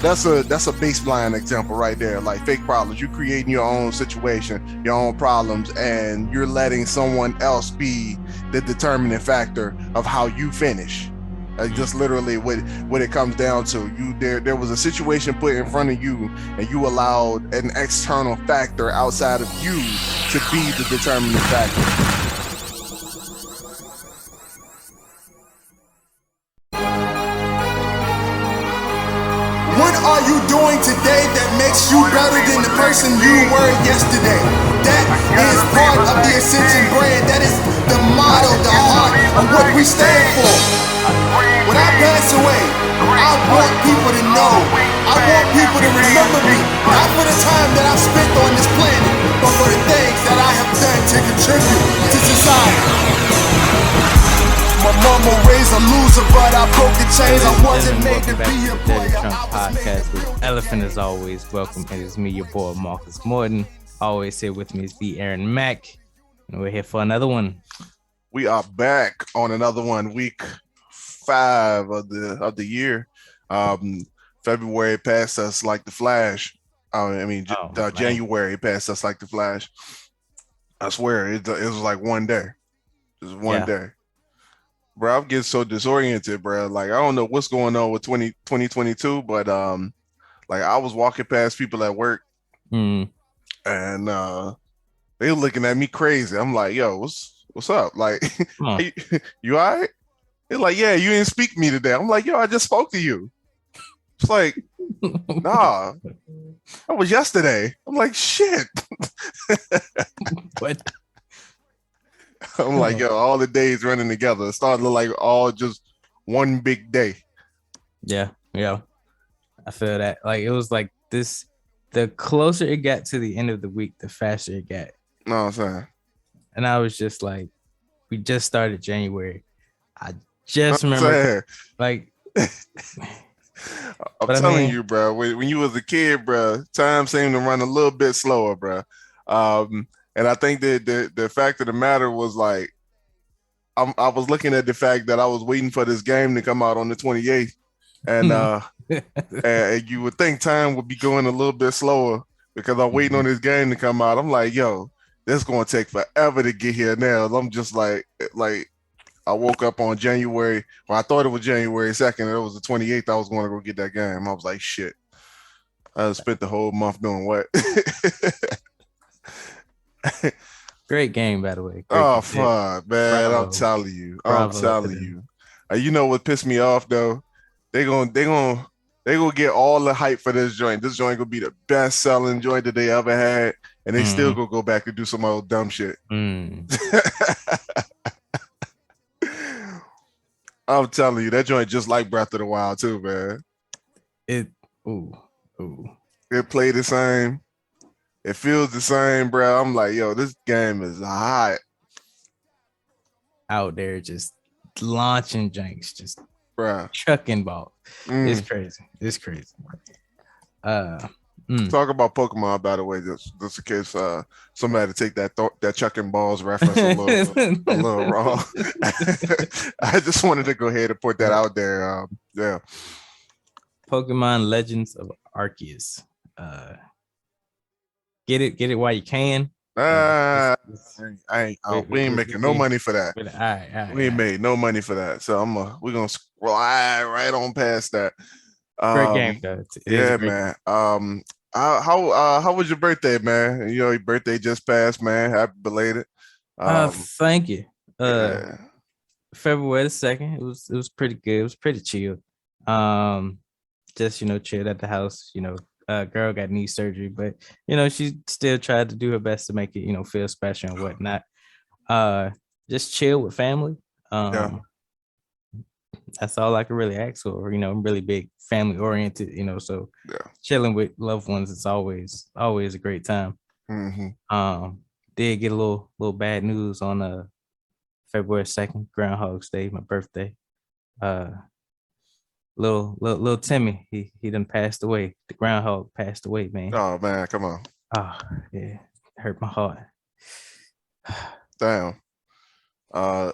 that's a baseline example right there. Like fake problems, you're creating your own situation, your own problems, and you're letting someone else be the determining factor of how you finish. Just literally what it comes down to. There was a situation put in front of you, and you allowed an external factor outside of you to be the determining factor. What are you doing today that makes you better than the person you were yesterday? That is part of the Ascension brand. That is the motto, the heart of what we stand for. When I pass away, I want people to know. I want people to remember me, not for the time that I've spent on this planet, but for the things that I have done to contribute to society. My mama raised a loser, but I broke the chains. I wasn't made to be a player. Trump podcast with Elephant as always. Welcome. It is me, your boy Marcus Morton. Always here with me is B. Aaron Mack, and we're here for another one. We are back on another one, week 5 of the year. February passed us like the Flash. January passed us like the Flash. I swear it was like one day. Just one day. Bro, I'm getting so disoriented, bro. Like, I don't know what's going on with 2022, but like I was walking past people at work and they were looking at me crazy. I'm like, yo, what's up? Like, you all right? They're like, yeah, you didn't speak to me today. I'm like, yo, I just spoke to you. It's like, nah, that was yesterday. I'm like, shit. What? I'm like, yo, all the days running together. It started to look like all just one big day. Yeah. I feel that. Like, it was like this, the closer it got to the end of the week, the faster it got. No, I'm saying. And I was just like, we just started January. I just remember, like, I'm telling you, bro, when you was a kid, bro, time seemed to run a little bit slower, bro. And I think that the fact of the matter was, like, I was looking at the fact that I was waiting for this game to come out on the 28th, and you would think time would be going a little bit slower because I'm waiting on this game to come out. I'm like, yo, this is going to take forever to get here now. I'm just like I woke up on January, well, I thought it was January 2nd, and it was the 28th. I was going to go get that game. I was like, shit, I spent the whole month doing what? Great game, by the way. Fuck, man! Bravo. I'm telling you. You know what pissed me off though? They gonna get all the hype for this joint. This joint gonna be the best selling joint that they ever had, and they still gonna go back and do some old dumb shit. Mm. I'm telling you, that joint just like Breath of the Wild too, man. It played the same. It feels the same, bro. I'm like, yo, this game is hot. Out there just launching janks, just bruh. Chucking balls. It's crazy. Talk about Pokemon, by the way, just in case somebody take that chucking balls reference a little wrong. I just wanted to go ahead and put that out there. Yeah. Pokemon Legends of Arceus. Get it while you can. We ain't making no money for that. All right. We ain't made no money for that. So we're gonna slide right on past that. Great game, though. Yeah, man. How was your birthday, man? You know, your birthday just passed, man. Happy belated. Thank you. Yeah. February 2nd. It was pretty good. It was pretty chill. Just chilled at the house. Girl got knee surgery, but she still tried to do her best to make it feel special and whatnot. Just chill with family. That's all I can really ask for. I'm really big family oriented, so chilling with loved ones, it's always a great time. Did get a little bad news on February 2nd, Groundhog's Day, my birthday. Little Timmy, he done passed away. The groundhog passed away, man. Oh man, come on. Oh yeah, hurt my heart. Damn.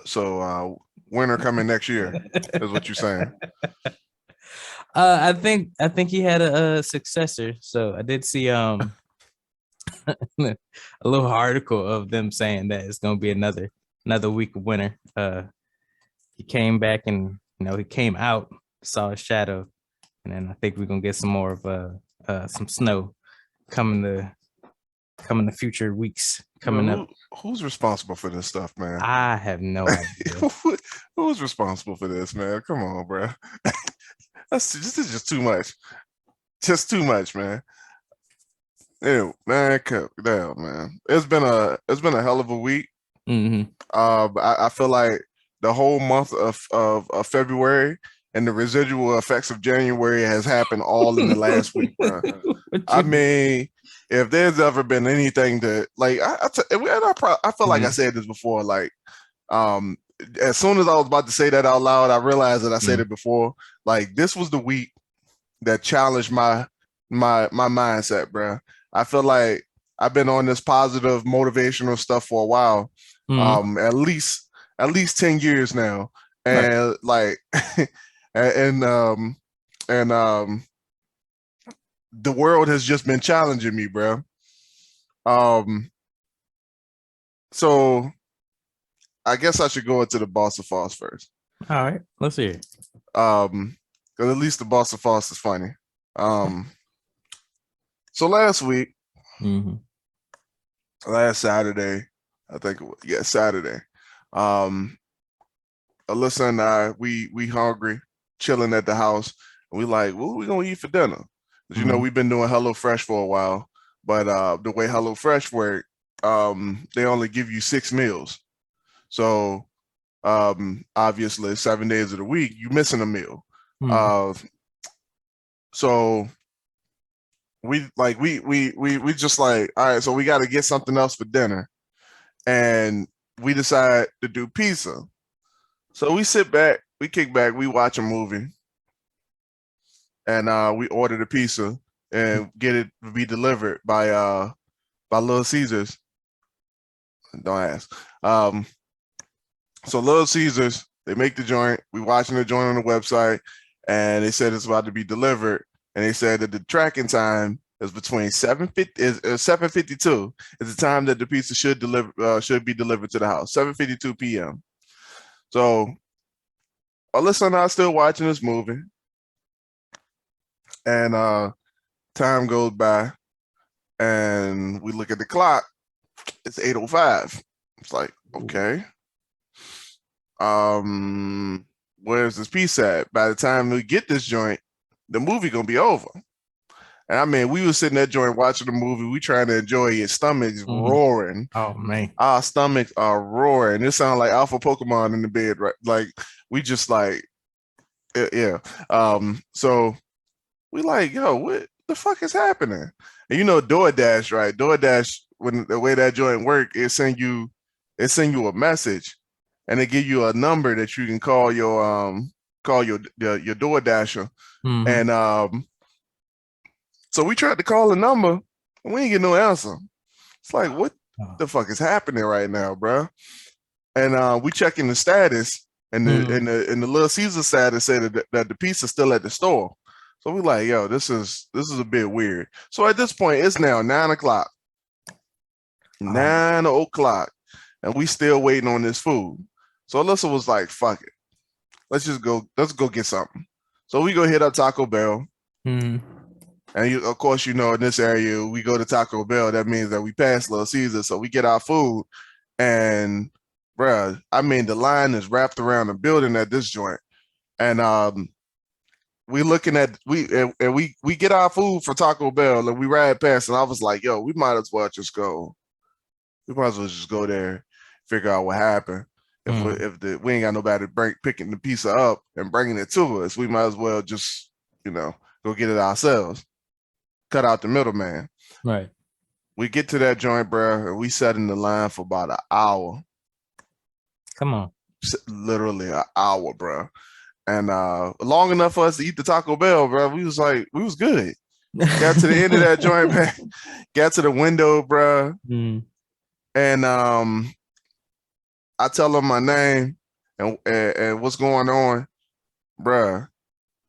So winter coming next year is what you're saying. I think he had a successor. So I did see a little article of them saying that it's gonna be another week of winter. He came back and he came out, saw a shadow, and then I think we're gonna get some more of some snow coming the future weeks coming up. Who's responsible for this stuff, man? I have no idea. Who's responsible for this, man? Come on, bro. This is just too much. Just too much, man. Ew, man, damn, man. It's been a hell of a week. Mm-hmm. I feel like the whole month of February and the residual effects of January has happened all in the last week, bro. I mean, if there's ever been anything that like I feel like I said this before, like as soon as I was about to say that out loud, I realized that I said it before. Like this was the week that challenged my mindset, bro. I feel like I've been on this positive motivational stuff for a while, at least 10 years now, and Right. like and the world has just been challenging me, bro. So I guess I should go into the Boss of False first. All right, let's hear it. Because at least the Boss of False is funny. So last week, last Saturday, I think it was, Saturday. Alyssa and I, we hungry, chilling at the house, and we like, what are we gonna eat for dinner? Because we've been doing HelloFresh for a while, but the way HelloFresh work, they only give you 6 meals. So obviously 7 days of the week, you're missing a meal. So we just like, all right, so we got to get something else for dinner, and we decide to do pizza. So we sit back, we kick back, we watch a movie, and we order the pizza and get it to be delivered by Little Caesars. Don't ask. So Little Caesars, they make the joint. We watching the joint on the website, and they said it's about to be delivered. And they said that the tracking time is between 7:52 is the time that the pizza should be delivered to the house. 7:52 p.m. So Alyssa and I are still watching this movie, and time goes by, and we look at the clock. It's 8:05. It's like, okay. Where's this pizza at? By the time we get this joint, the movie gonna be over. And I mean, we was sitting there joint watching the movie. We trying to enjoy it. Stomachs roaring. Oh man, our stomachs are roaring. It sounds like Alpha Pokemon in the bed, right? Like we just like, yeah. So we like, yo, what the fuck is happening? And DoorDash, right? DoorDash, when the way that joint work, it send you a message, and they give you a number that you can call your DoorDasher, and so we tried to call the number, and we ain't get no answer. It's like, what the fuck is happening right now, bro? And we checking the status, and the Little Caesar status said that the pizza's still at the store. So we like, yo, this is a bit weird. So at this point, it's now 9 o'clock. 9 o'clock, and we still waiting on this food. So Alyssa was like, fuck it. Let's go get something. So we go hit up Taco Bell. And of course, in this area, we go to Taco Bell. That means that we pass Little Caesar. So we get our food, and bruh, I mean, the line is wrapped around the building at this joint. And we get our food from Taco Bell, and we ride past, and I was like, yo, we might as well just go. We might as well just go there, figure out what happened. If we ain't got nobody picking the pizza up and bringing it to us, we might as well just, go get it ourselves. Cut out the middleman. Right. We get to that joint, bro, and we sat in the line for about an hour. Come on. Literally an hour, bro. And long enough for us to eat the Taco Bell, bro. We was good. Got to the end of that joint, man. Got to the window, bro. And I tell them my name and what's going on, bruh.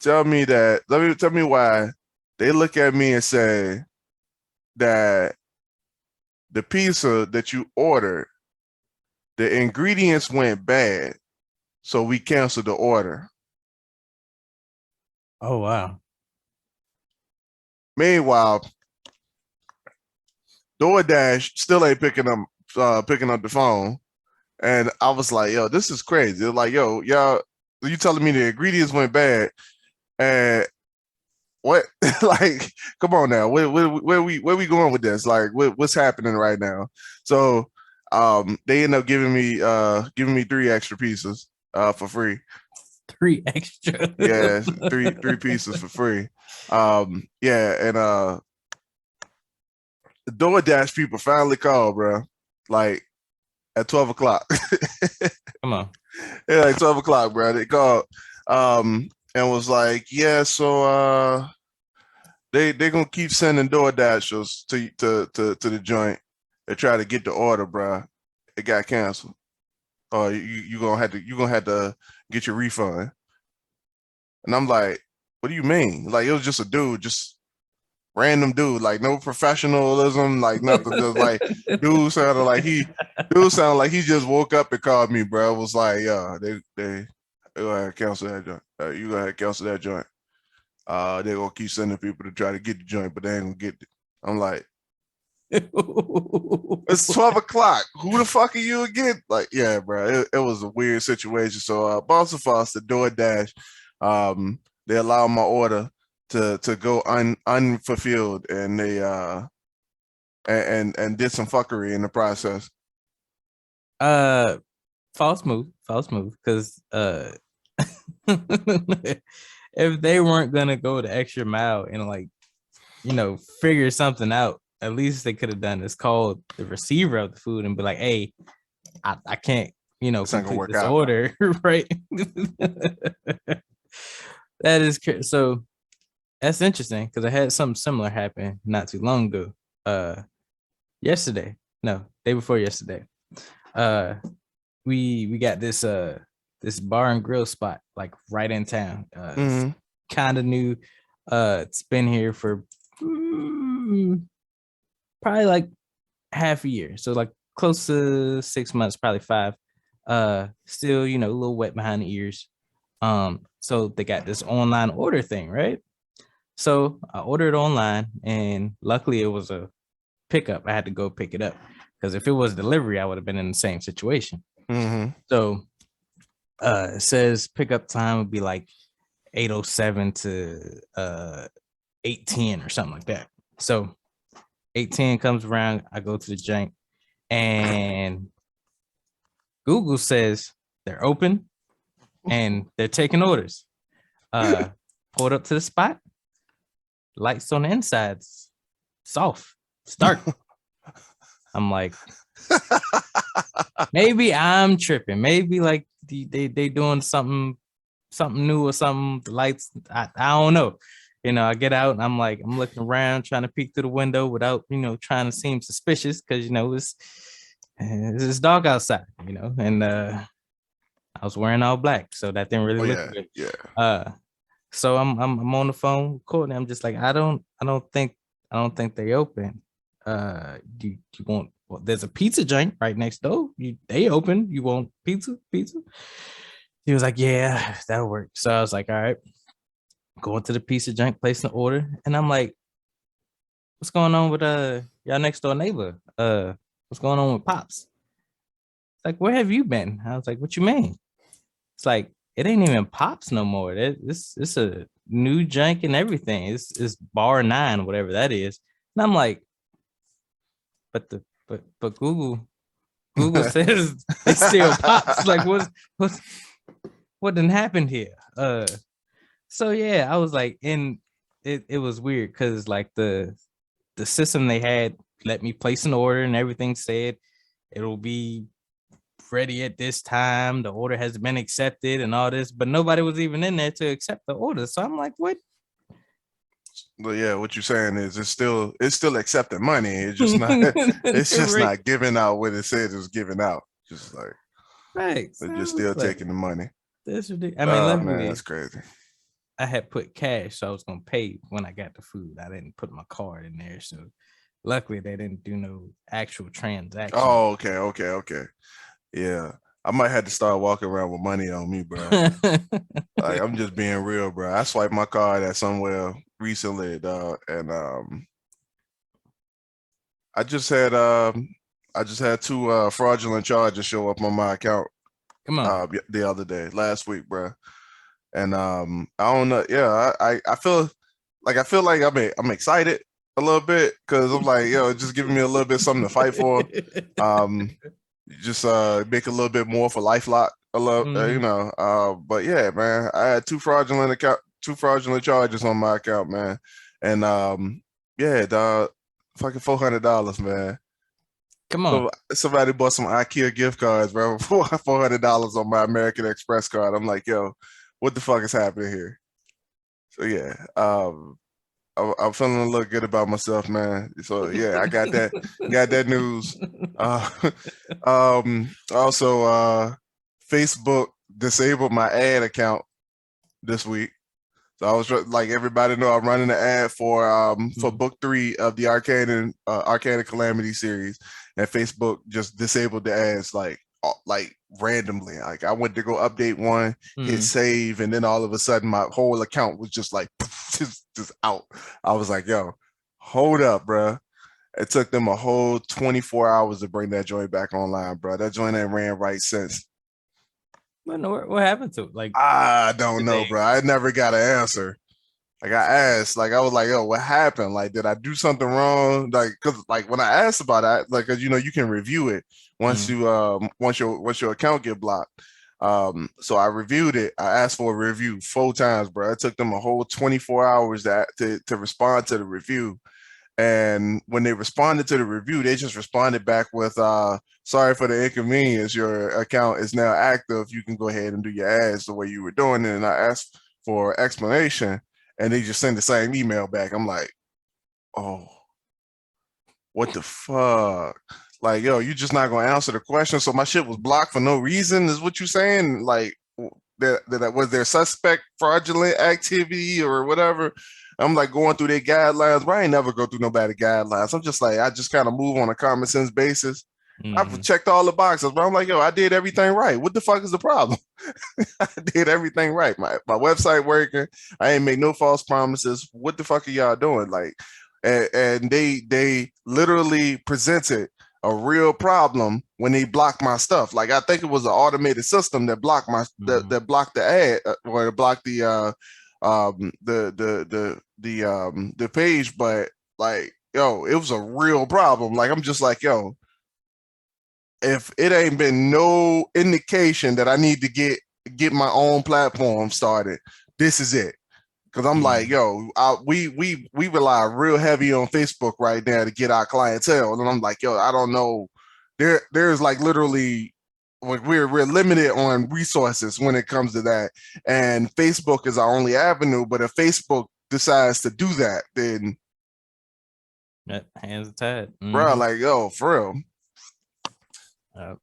tell me that. Tell me why they look at me and say that the pizza that you ordered, the ingredients went bad, so we canceled the order. Oh wow. Meanwhile, DoorDash still ain't picking up the phone. And I was like, yo, this is crazy. They're like, yo, y'all, you telling me the ingredients went bad? And what? Like, come on now. Where we going with this? Like, what's happening right now? So they end up giving me 3 extra pieces for free. 3 extra. Yeah, three pieces for free. Yeah, and the DoorDash people finally called, bro. Like at 12 o'clock. Come on. Yeah, like 12 o'clock, bro. They called and was like, yeah, so they're gonna keep sending DoorDashers to the joint. They try to get the order, bro. It got canceled. Oh, you gonna have to get your refund. And I'm like, what do you mean? Like it was just a dude, just random dude, like no professionalism, like nothing. Just like dude sounded like he just woke up and called me, bro. It was like, yeah, they gonna cancel that joint. You gonna cancel that joint. They gonna keep sending people to try to get the joint, but they ain't gonna get it. I'm like, it's 12 o'clock. Who the fuck are you again? Like, yeah, bro. It was a weird situation. So Boss of Us, the DoorDash, they allowed my order to go unfulfilled, and they and did some fuckery in the process. False move, because if they weren't gonna go the extra mile and like, figure something out, at least they could have done is called the receiver of the food and be like, hey, I can't, complete this order, right? That is so. That's interesting because I had something similar happen not too long ago. Yesterday, no, day before yesterday. We got this bar and grill spot like right in town. It's kind of new. It's been here for probably like half a year, so like close to 6 months, probably 5. Still, a little wet behind the ears. So they got this online order thing, right? So I ordered online, and luckily it was a pickup. I had to go pick it up because if it was delivery, I would have been in the same situation. So it says pickup time would be like 8:07 to 8:10 or something like that. So 8:10 comes around, I go to the jank, and Google says they're open and they're taking orders. Pulled up to the spot, lights on the insides, soft, start. I'm like, maybe I'm tripping. Maybe like they doing something new or something. The lights, I don't know. I get out and I'm looking around, trying to peek through the window without, trying to seem suspicious because it's dark outside, and I was wearing all black, so that didn't really look good. Yeah. So I'm on the phone recording. I'm just like, I don't think they open. Do you want? Well, there's a pizza joint right next door. They open. You want pizza? He was like, yeah, that'll work. So I was like, all right, going to the pizza joint, placing the order, and I'm like, what's going on with y'all next door neighbor? What's going on with Pops? It's like, where have you been? I was like, what you mean? It's like, it ain't even Pops no more. It's a new jank and everything. It's bar 9, whatever that is. And I'm like, but Google says it's still Pops. Like, what done happened here? So yeah, I was like, it was weird because like the system they had let me place an order and everything said it'll be ready at this time. The order has been accepted and all this, but nobody was even in there to accept the order. So I'm like, what? But yeah, what you're saying is it's still accepting money. It's just not not giving out what it says it's giving out. Just like right. they're just still taking the money. That's ridiculous. I mean, man, that's crazy. I had put cash, so I was gonna pay when I got the food. I didn't put my card in there, so luckily they didn't do no actual transaction. Oh, okay. Yeah, I might have to start walking around with money on me, bro. Like, I'm just being real, bro. I swiped my card at somewhere recently, dog, and I just had two fraudulent charges show up on my account. Come on. The other day, last week, bro. And I don't know. Yeah, I feel like I'm excited a little bit because I'm like, yo, just giving me a little bit something to fight for. Just make a little bit more for LifeLock a little, you know. But yeah, man, I had two fraudulent charges on my account, man. And yeah, dog, fucking $400, man. Come on. So somebody bought some IKEA gift cards, bro. $400 on my American Express card. I'm like, yo, what the fuck is happening here? So yeah, I'm feeling a little good about myself, man. So yeah, I got that news. Also, Facebook disabled my ad account this week. So I was like, everybody know I'm running an ad for book 3 of the Arcana Calamity series, and Facebook just disabled the ads like randomly. Like I went to go update one, hit save, and then all of a sudden my whole account was just like just out. I was like, yo, hold up, bro. It took them a whole 24 hours to bring that joint back online, bro. That joint ain't ran right since. What happened to it? Like, I don't know, bro. I never got an answer. Like I asked, like I was like, "Yo, what happened? Like, did I do something wrong?" Like, cause like when I asked about it, like, cause you know you can review it once your account get blocked. So I reviewed it. I asked for a review 4 times, bro. It took them a whole 24 hours to respond to the review. And when they responded to the review, they just responded back with, sorry for the inconvenience. Your account is now active. You can go ahead and do your ads the way you were doing it. And I asked for explanation, and they just send the same email back. I'm like, oh, what the fuck? Like, yo, you just not gonna answer the question. So my shit was blocked for no reason, is what you saying? Like, that was there suspect fraudulent activity or whatever? I'm like going through their guidelines, but I ain't never go through nobody guidelines. I'm just like, I just kind of move on a common sense basis. I've checked all the boxes, but I'm like, yo, I did everything right. What the fuck is the problem? I did everything right. My website working. I ain't make no false promises. What the fuck are y'all doing? Like, and they literally presented a real problem when they blocked my stuff. Like I think it was an automated system that blocked that blocked the ad or blocked the page, but like, yo, it was a real problem. Like I'm just like, yo, if it ain't been no indication that I need to get my own platform started, this is it. Cause I'm like, yo, we rely real heavy on Facebook right now to get our clientele, and I'm like, yo, I don't know, there's like literally, like we're limited on resources when it comes to that, and Facebook is our only avenue. But if Facebook decides to do that, then hands are tied, bro. Like, yo, for real. Go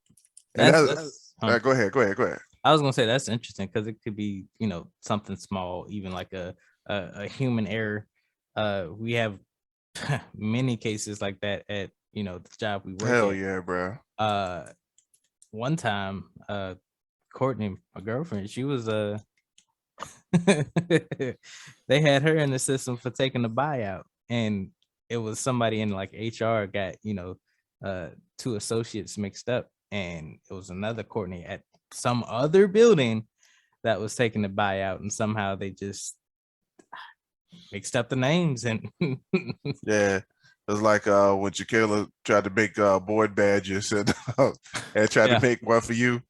ahead. I was gonna say that's interesting because it could be, you know, something small, even like a human error. We have many cases like that at, you know, the job we work. Hell yeah, bro. One time, Courtney, my girlfriend, she was they had her in the system for taking the buyout, and it was somebody in like HR got, you know, 2 associates mixed up, and it was another Courtney at some other building that was taking the buyout, and somehow they just mixed up the names. And yeah, it was like when Jaquela tried to make board badges and tried to make one for you.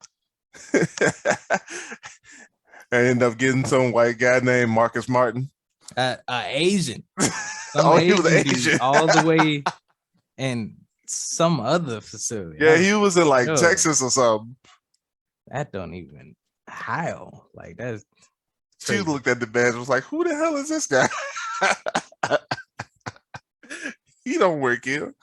I ended up getting some white guy named Marcus Martin. Asian. He was Asian. All the way in some other facility. Yeah, he was in like Texas or something. That don't even how. Like that's crazy. She looked at the badge and was like, who the hell is this guy? He don't work here.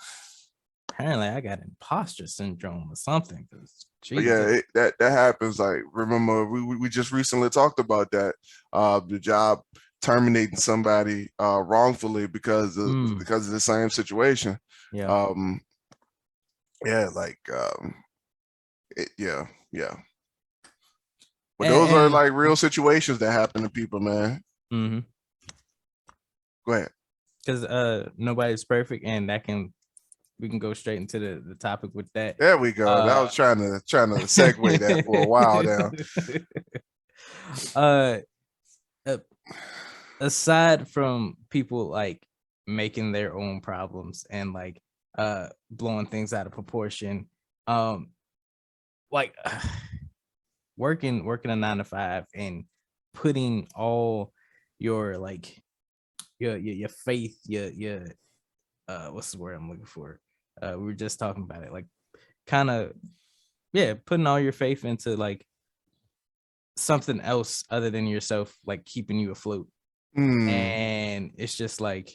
apparently I got imposter syndrome or something. But yeah, that happens. Like, remember, we just recently talked about that. The job terminating somebody wrongfully because of the same situation. Yeah. Yeah, like yeah. But those are like real situations that happen to people, man. Mm-hmm. Go ahead. Because nobody's perfect, and we can go straight into the topic with that. There we go. I was trying to segue that for a while now. Aside from people like making their own problems and like blowing things out of proportion, like working a 9 to 5 and putting all your like your faith, your what's the word I'm looking for? We were just talking about it, like kind of putting all your faith into like something else other than yourself, like keeping you afloat. And it's just like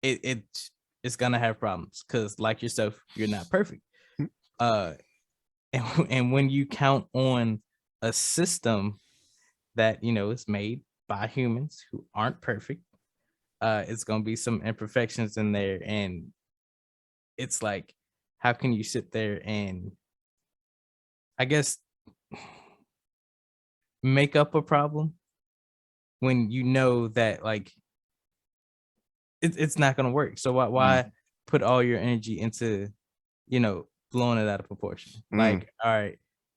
it's gonna have problems because, like yourself, you're not perfect. And when you count on a system that is made by humans who aren't perfect, it's gonna be some imperfections in there, and it's like, how can you sit there and, I guess, make up a problem when you know that like it's not gonna work? So why put all your energy into blowing it out of proportion? Like, all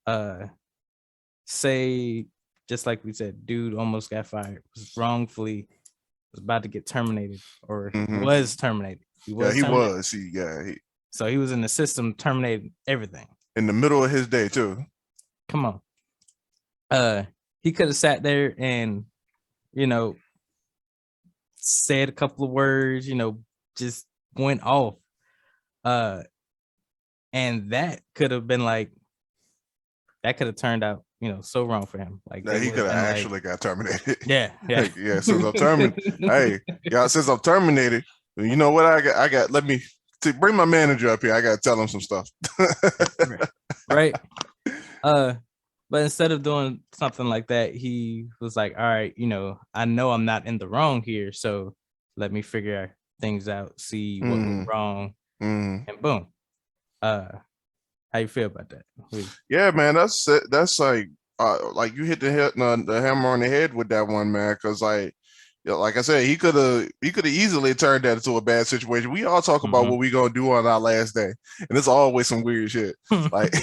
right, say, just like we said, dude almost got fired, was wrongfully, was about to get terminated, or was terminated. He was. So he was in the system, terminating everything in the middle of his day too. Come on. He could have sat there and said a couple of words, just went off. And that could have been like, that could have turned out, so wrong for him. Like, he could have actually got terminated. Yeah. Yeah. Since I'm terminated, hey, y'all, since I'm terminated, you know what I got? Let me bring my manager up here. I got to tell him some stuff. Right. But instead of doing something like that, he was like, all right, I know I'm not in the wrong here, so let me figure things out, see what went wrong, and boom. How you feel about that? Yeah, man, that's like you hit the hammer on the head with that one, man, because like I said, he could have easily turned that into a bad situation. We all talk about what we gonna do on our last day, and it's always some weird shit. Like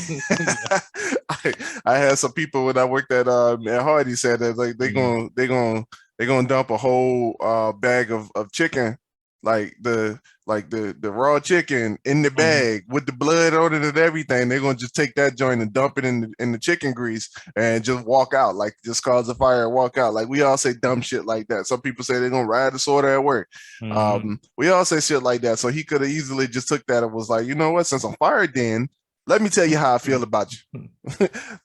I had some people when I worked at Hardy said that like they gonna dump a whole bag of chicken, like the raw chicken in the bag with the blood on it and everything. They're gonna just take that joint and dump it in the chicken grease and just walk out, like just cause a fire and walk out. Like we all say dumb shit like that. Some people say they're gonna ride the sword at work. We all say shit like that. So he could have easily just took that and was like, you know what, since I'm fired, then let me tell you how I feel about you.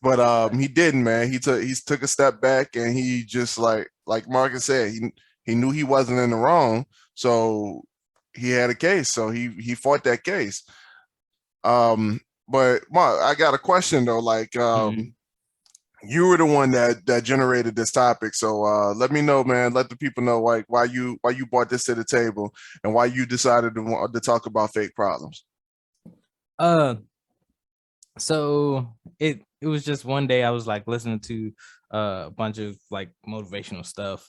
But he didn't, man. He took a step back and he just like Marcus said, he knew he wasn't in the wrong. So he had a case. So he fought that case. But Mark, I got a question though. Like, you were the one that generated this topic. So let me know, man. Let the people know like why you brought this to the table and why you decided to talk about fake problems. So it was just one day I was like listening to a bunch of like motivational stuff,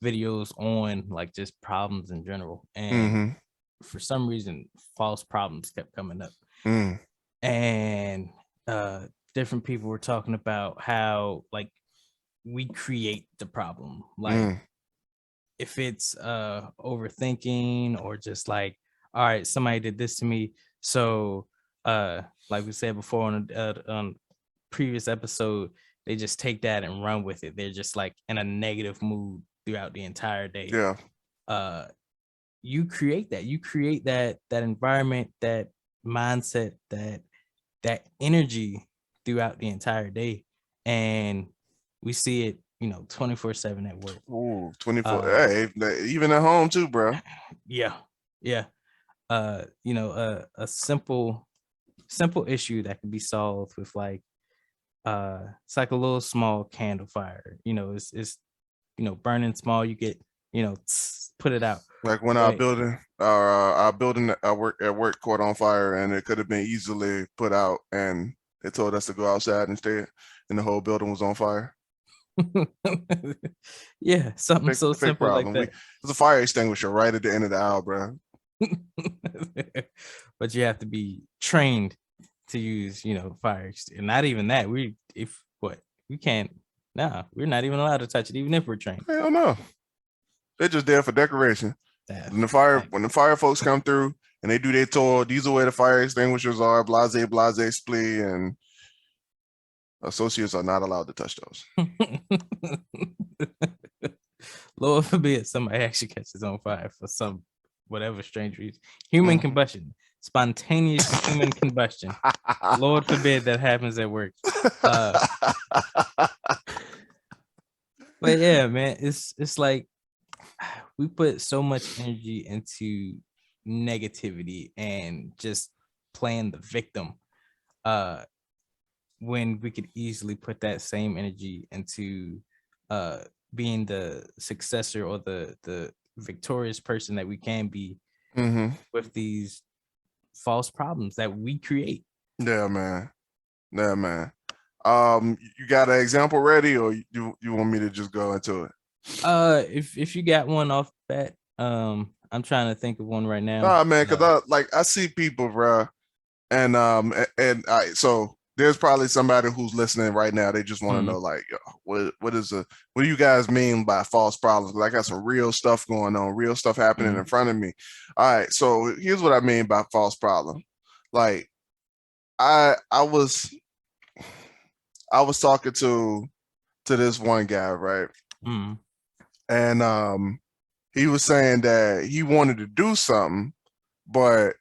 videos on like just problems in general, and for some reason false problems kept coming up, and different people were talking about how like we create the problem, like if it's overthinking or just like, all right, somebody did this to me, so like we said before on previous episode, they just take that and run with it. They're just like in a negative mood throughout the entire day. Yeah. You create that environment, that mindset, that energy throughout the entire day, and we see it 24/7 at work. 24. Hey, even at home too, bro. Yeah. a simple issue that can be solved with like it's like a little small candle fire. It's burning small. You get put it out. Like when But our building at work caught on fire, and it could have been easily put out, and they told us to go outside instead, and the whole building was on fire. yeah, something so Fake simple like problem. that. There's a fire extinguisher right at the end of the aisle, bro. But you have to be trained to use, fire. And not even that. We can't. Nah, we're not even allowed to touch it, even if we're trained. Hell no. They're just there for decoration. When the fire folks come through and they do their tour, these are where the fire extinguishers are, blase, splee, and associates are not allowed to touch those. Lord forbid somebody actually catches on fire for some whatever strange reason. Human combustion, spontaneous human combustion. Lord forbid that happens at work. But yeah, man, it's like we put so much energy into negativity and just playing the victim when we could easily put that same energy into being the successor or the victorious person that we can be with these false problems that we create. Yeah, man. You got an example ready, or you want me to just go into it? If you got one off bat, I'm trying to think of one right now. Nah, man, because I see people, bro, and so there's probably somebody who's listening right now. They just want to know, like, what do you guys mean by false problems? Because I got some real stuff going on, real stuff happening in front of me. All right, so here's what I mean by false problem. Like, I was talking to this one guy, right? And he was saying that he wanted to do something, but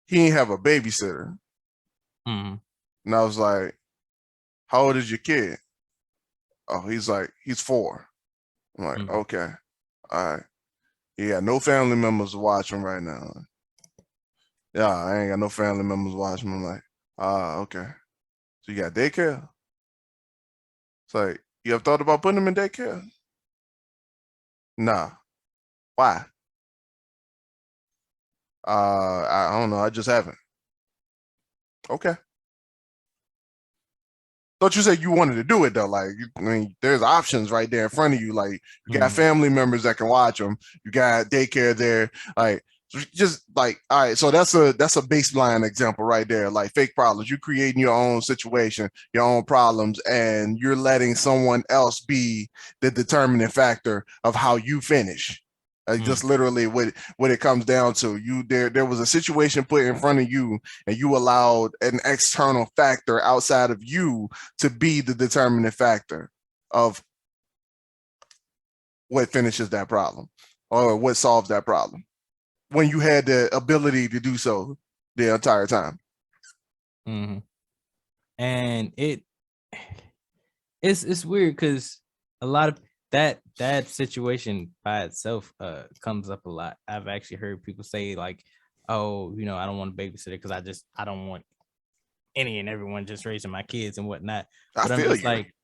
he didn't have a babysitter. And I was like, how old is your kid? Oh, he's 4. I'm like, okay, all right. Yeah, no family members watching right now. Yeah, I ain't got no family members watching. I'm like, okay. So you got daycare? It's like, you have thought about putting him in daycare? Nah. Why? I don't know. I just haven't. Okay. Thought you said you wanted to do it though. Like, I mean, there's options right there in front of you. Like, you got family members that can watch them. You got daycare there. Like, just like, all right. So that's a baseline example right there. Like, fake problems. You're creating your own situation, your own problems, and you're letting someone else be the determining factor of how you finish. Just literally what it comes down to. There was a situation put in front of you, and you allowed an external factor outside of you to be the determining factor of what finishes that problem or what solves that problem when you had the ability to do so the entire time. And it's weird because a lot of that situation by itself comes up a lot. I've actually heard people say like, oh, I don't want a babysitter because I don't want any and everyone just raising my kids and whatnot. But I'm just like,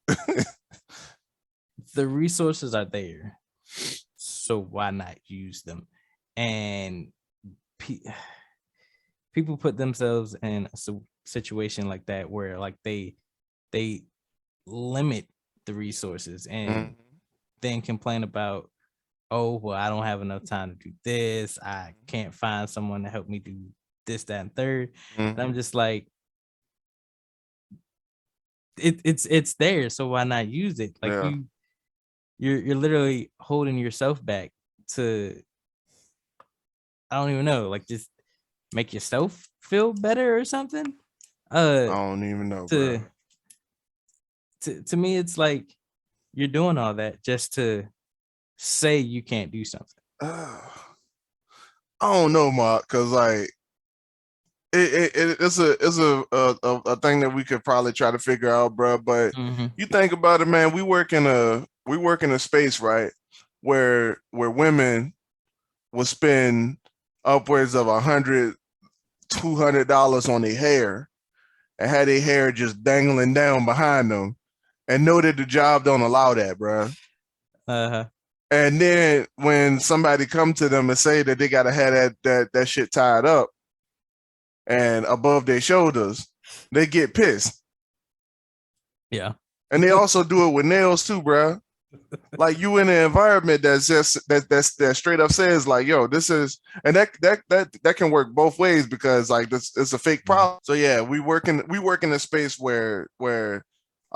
the resources are there, so why not use them? And people put themselves in a situation like that where like they limit the resources and then complain about, oh, well, I don't have enough time to do this. I can't find someone to help me do this, that, and third. And I'm just like, it's there, so why not use it? Like you're literally holding yourself back to, I don't even know, like just make yourself feel better or something. I don't even know, bro. To me, it's like you're doing all that just to say you can't do something. I don't know, Mark, because like it's a thing that we could probably try to figure out, bro. But you think about it, man. We work in a space, right, where women will spend upwards of $100, $200 on their hair, and had their hair just dangling down behind them, and know that the job don't allow that, bro. Uh-huh. And then when somebody come to them and say that they gotta have that shit tied up and above their shoulders, they get pissed. Yeah. And they also do it with nails too, bro. Like you in an environment that's just that straight up says like, yo, this is, and that can work both ways because like this it's a fake problem. So yeah, we work in a space where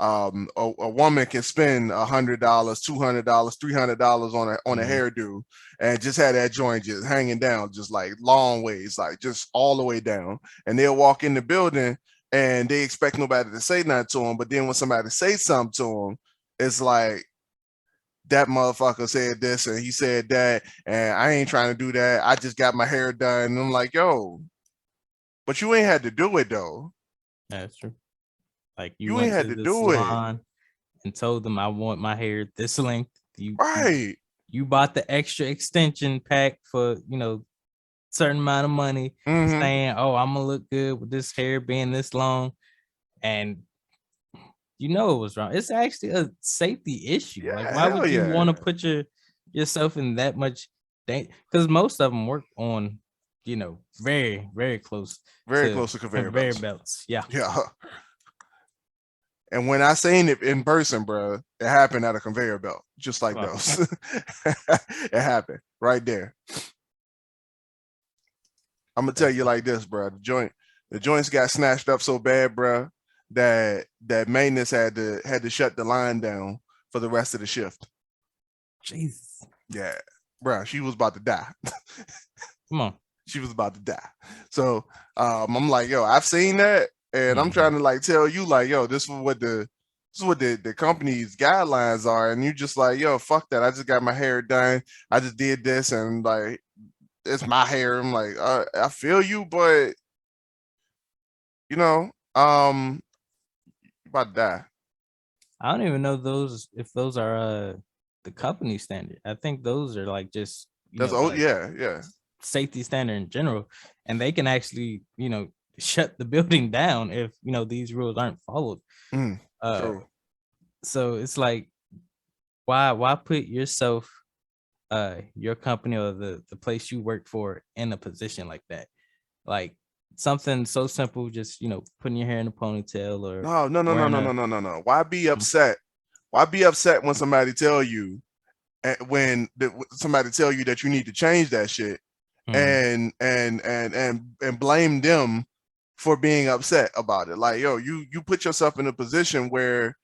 a woman can spend $100, $200, $300 on a hairdo and just have that joint just hanging down, just like long ways, like just all the way down. And they'll walk in the building and they expect nobody to say nothing to them, but then when somebody says something to them, it's like, that motherfucker said this and he said that, and I ain't trying to do that. I just got my hair done. And I'm like, yo, but you ain't had to do it though. That's true. Like you went ain't had to to the do salon and told them I want my hair this length. Right. You bought the extra extension pack for, certain amount of money, saying, oh, I'm gonna look good with this hair being this long. And it was wrong. It's actually a safety issue. Yeah, like, why would you want to put yourself in that much danger? Because most of them work on, very, very close to conveyor belts. Yeah. Yeah. And when I seen it in person, bro, it happened at a conveyor belt, just like those. It happened right there. I'm gonna tell you like this, bro. The joints got snatched up so bad, bro, that maintenance had to shut the line down for the rest of the shift. Jesus. Yeah, bro, she was about to die. Come on. She was about to die. So I'm like, yo, I've seen that, and I'm trying to like tell you, like, yo, this is what the company's guidelines are, and you just like, yo, fuck that. I just got my hair done. I just did this, and like, it's my hair. I'm like, I feel you, but about to die. I don't even know if those are the company standard. I think those are like just yeah. Safety standard in general, and they can actually shut the building down if these rules aren't followed. True. So it's like, why put yourself, your company or the place you work for in a position like that? Like something so simple, just putting your hair in a ponytail or no. Why be upset? Why be upset when somebody tell you somebody tell you that you need to change that shit and blame them for being upset about it? Like, yo, you put yourself in a position where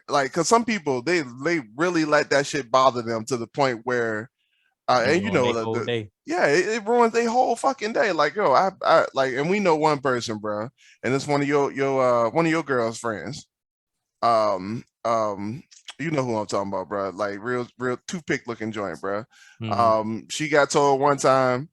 like, because some people they really let that shit bother them to the point where and it ruins their whole fucking day. Like, yo, I like, and we know one person, bro, and it's one of your girl's friends. You know who I'm talking about, bro. Like real toothpick looking joint, bro. She got told one time,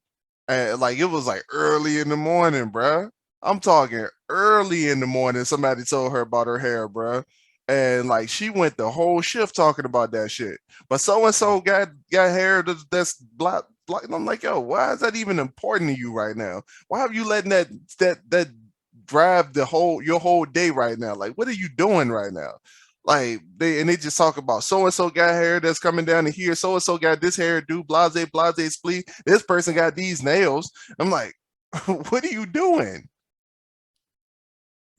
and like it was like early in the morning, bro. I'm talking early in the morning. Somebody told her about her hair, bro. And like she went the whole shift talking about that shit. But so and so got hair that's black. And I'm like, yo, why is that even important to you right now? Why have you letting that drive your whole day right now? Like, what are you doing right now? Like they just talk about so and so got hair that's coming down to here. So and so got this hair, do blase split. This person got these nails. I'm like, what are you doing?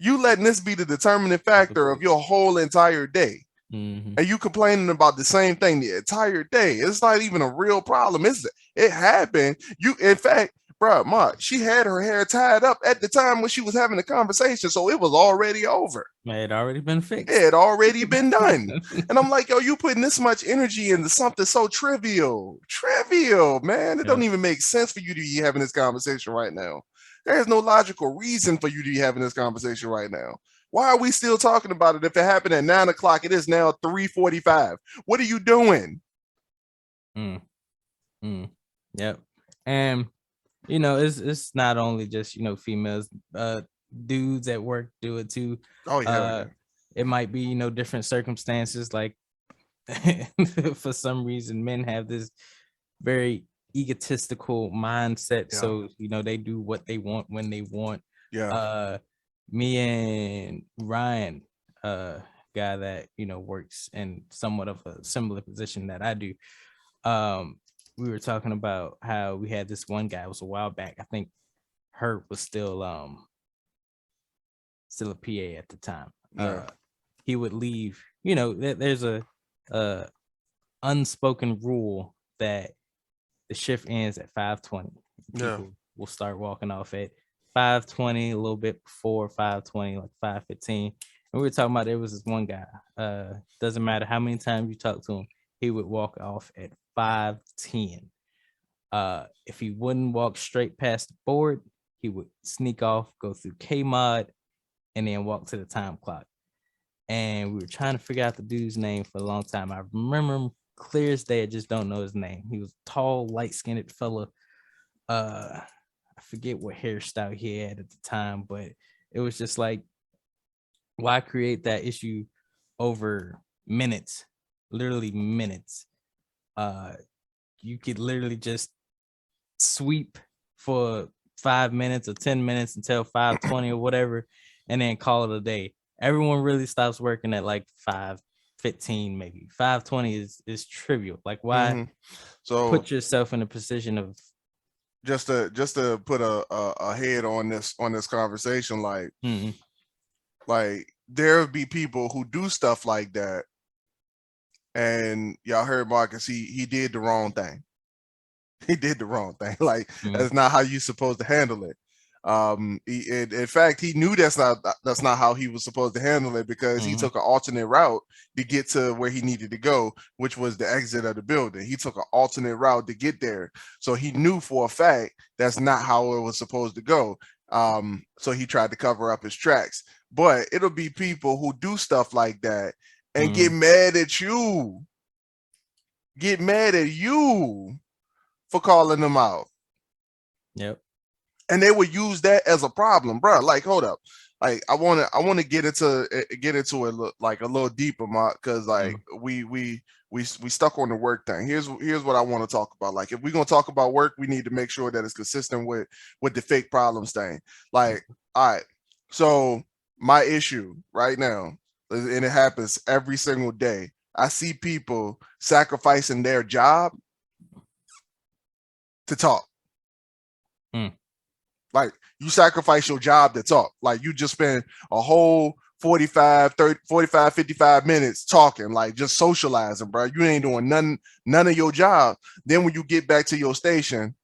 You letting this be the determining factor of your whole entire day. And you complaining about the same thing the entire day. It's not even a real problem, is it? It happened. In fact, bro, Mark, she had her hair tied up at the time when she was having the conversation, so it was already over. It had already been fixed. It had already been done. And I'm like, yo, you putting this much energy into something so trivial, man. It don't even make sense for you to be having this conversation right now. There's no logical reason for you to be having this conversation right now. Why are we still talking about it if it happened at 9 o'clock? It is now 3:45. What are you doing? Yep. And it's not only just females, dudes at work do it too. Oh yeah. It might be different circumstances. Like for some reason, men have this very egotistical mindset. Yeah. So, they do what they want when they want. Yeah. Me and Ryan, guy that, works in somewhat of a similar position that I do. We were talking about how we had this one guy, it was a while back. I think Hurt was still a PA at the time. Yeah. He would leave, there's a unspoken rule that the shift ends at 5:20. People will start walking off at 5:20, a little bit before 5:20, like 5:15. And we were talking about there was this one guy. Doesn't matter how many times you talk to him, he would walk off at 5:10. If he wouldn't walk straight past the board, he would sneak off, go through K mod, and then walk to the time clock. And we were trying to figure out the dude's name for a long time. I remember him clear as day. I just don't know his name. He was a tall, light-skinned fella. I forget what hairstyle he had at the time, but it was just like, why create that issue over minutes? Literally minutes. You could literally just sweep for 5 minutes or 10 minutes until 5:20 or whatever, and then call it a day. Everyone really stops working at like 5:15, maybe 5:20 is trivial. Like, why So put yourself in a position of just to put a head on this conversation, like there'll be people who do stuff like that, and y'all heard Marcus, he did the wrong thing. He did the wrong thing. Like, that's not how you're supposed to handle it. In fact, he knew that's not how he was supposed to handle it, because he took an alternate route to get to where he needed to go, which was the exit of the building. He took an alternate route to get there, so he knew for a fact that's not how it was supposed to go. So he tried to cover up his tracks. But it'll be people who do stuff like that and get mad at you for calling them out. Yep. And they would use that as a problem, bro. Like, hold up. Like, I want to get into it like a little deeper, because like we stuck on the work thing. Here's what I want to talk about. Like, if we're gonna talk about work, we need to make sure that it's consistent with the fake problems thing. Like, all right. So my issue right now, and it happens every single day, I see people sacrificing their job to talk. Like, you sacrifice your job to talk. Like, you just spend a whole 45, 55 minutes talking, like just socializing, bro. You ain't doing none of your job. Then when you get back to your station,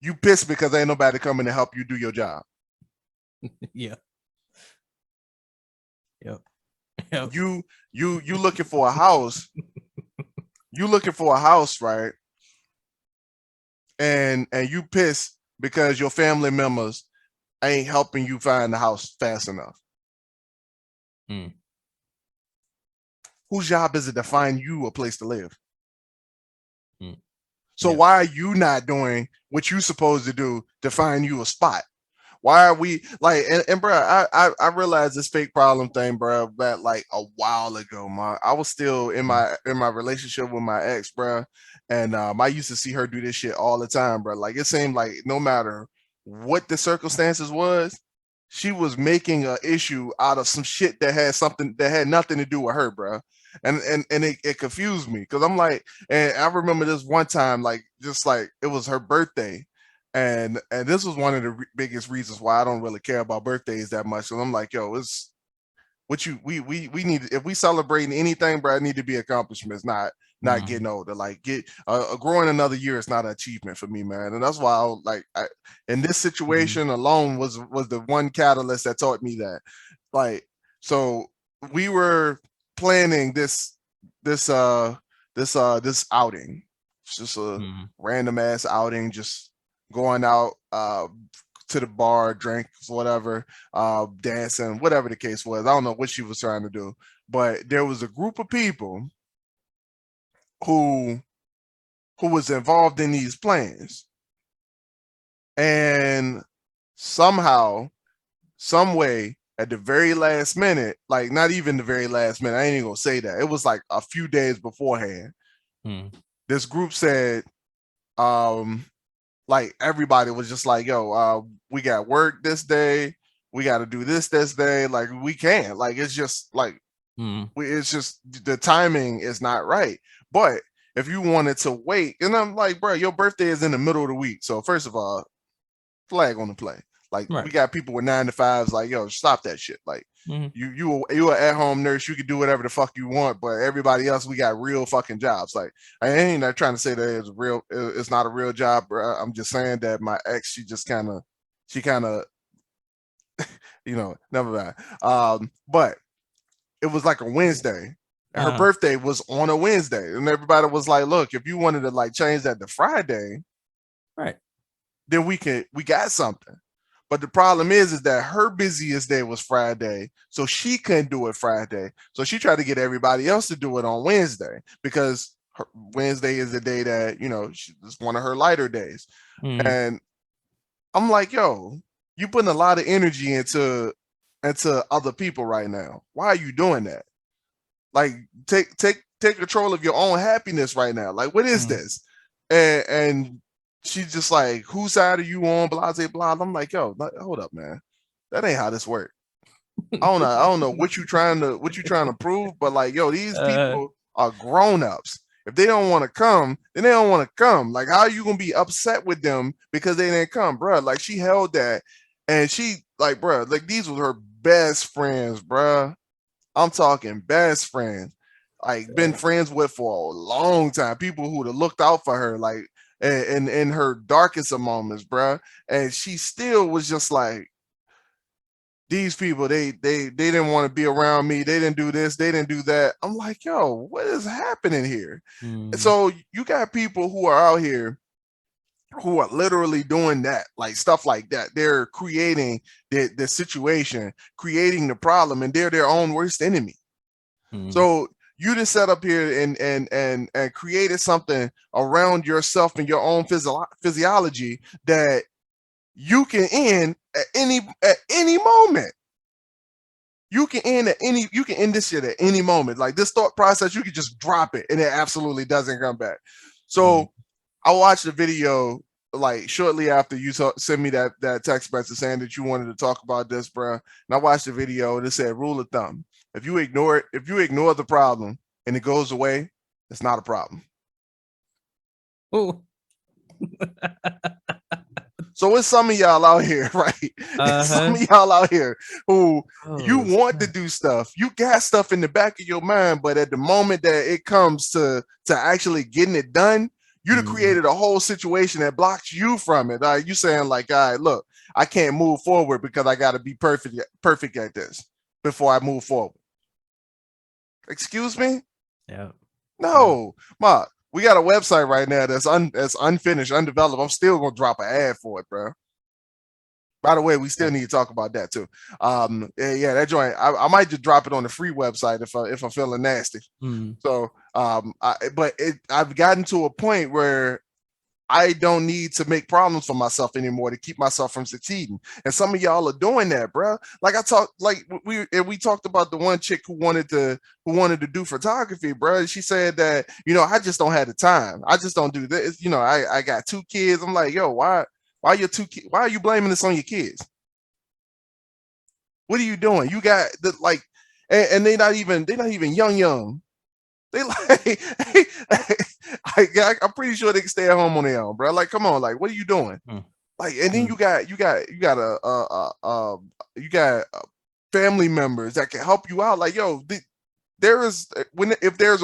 you pissed because ain't nobody coming to help you do your job. Yeah. Yep. You looking for a house. You looking for a house, right? And you pissed because your family members ain't helping you find the house fast enough. Whose job is it to find you a place to live? So why are you not doing what you supposed to do to find you a spot? Why are we like, and bro, I realized this fake problem thing, bro, that like a while ago, I was still in my relationship with my ex, bro. And I used to see her do this shit all the time, bro. Like, it seemed like no matter what the circumstances was, she was making an issue out of some shit that had nothing to do with her, bro. And it confused me, because I'm like, and I remember this one time, like, just like it was her birthday. And this was one of the biggest reasons why I don't really care about birthdays that much. And I'm like, yo, it's what we need. If we celebrating anything, bro, it need to be accomplishments, not getting older. Like, growing another year is not an achievement for me, man. And that's why in this situation alone was the one catalyst that taught me that. Like, so we were planning this outing. It's just a random ass outing, just going out to the bar, drinks, whatever, dancing, whatever the case was. I don't know what she was trying to do, but there was a group of people who was involved in these plans. And somehow, some way, at the very last minute, like not even the very last minute, I ain't even gonna say that. It was like a few days beforehand. This group said, like everybody was just like, yo, we got work this day, we got to do this day, like we can't, like it's just like it's just the timing is not right. But if you wanted to wait, and I'm like, bro, your birthday is in the middle of the week, so first of all, flag on the play. Like we got people with 9 to 5s, like, yo, stop that shit. Like you an at home nurse, you can do whatever the fuck you want, but everybody else, we got real fucking jobs. Like I ain't not trying to say that it's not a real job, bro. I'm just saying that my ex, she kind of, never mind. But it was like a Wednesday. And her birthday was on a Wednesday, and everybody was like, "Look, if you wanted to like change that to Friday, right, then we got something." But the problem is that her busiest day was Friday, so she couldn't do it Friday. So she tried to get everybody else to do it on Wednesday because Wednesday is the day that it's one of her lighter days. And I'm like, yo, you putting a lot of energy into other people right now. Why are you doing that? Like, take control of your own happiness right now. Like, what is this? And she's just like, whose side are you on? Blah, blah, blah. I'm like, yo, hold up, man. That ain't how this works. I don't know what you trying to prove, but like, yo, these people are grown-ups. If they don't want to come, then they don't want to come. Like, how are you gonna be upset with them because they didn't come, bro? Like, she held that, and she like, bro, like these were her best friends, bro. I'm talking best friends, like been friends with for a long time. People who would have looked out for her, like in her darkest of moments, bro. And she still was just like, these people, they didn't want to be around me. They didn't do this. They didn't do that. I'm like, yo, what is happening here? So you got people who are out here who are literally doing that, like stuff like that. They're creating the situation, creating the problem, and they're their own worst enemy. So you just set up here and created something around yourself and your own physiology that you can end at any moment. You can end this shit at any moment. Like this thought process, you can just drop it and it absolutely doesn't come back. So I watched the video like shortly after you sent me that text message saying that you wanted to talk about this, bro. And I watched the video and it said, rule of thumb: if you ignore the problem and it goes away, it's not a problem. Oh. So it's some of y'all out here, right? Some of y'all out here who you want to do stuff. You got stuff in the back of your mind, but at the moment that it comes to actually getting it done, you'd created a whole situation that blocks you from it. You saying like, all right, look, I can't move forward because I got to be perfect at this before I move forward. Excuse me? Yeah. No, Ma. We got a website right now that's unfinished, undeveloped. I'm still gonna drop an ad for it, bro. By the way, we still need to talk about that too. Yeah, that joint. I might just drop it on the free website if I'm feeling nasty. So, I've gotten to a point where I don't need to make problems for myself anymore to keep myself from succeeding. And some of y'all are doing that, bro. Like we talked about the one chick who wanted to do photography, bro. She said that, I just don't have the time. I just don't do this. I got 2 kids. I'm like, yo, why are you blaming this on your kids? What are you doing? You got and they're not even young. They like, I'm pretty sure they can stay at home on their own, bro. Like, come on, like, what are you doing? Like, and then you got family members that can help you out. Like, yo, if there's a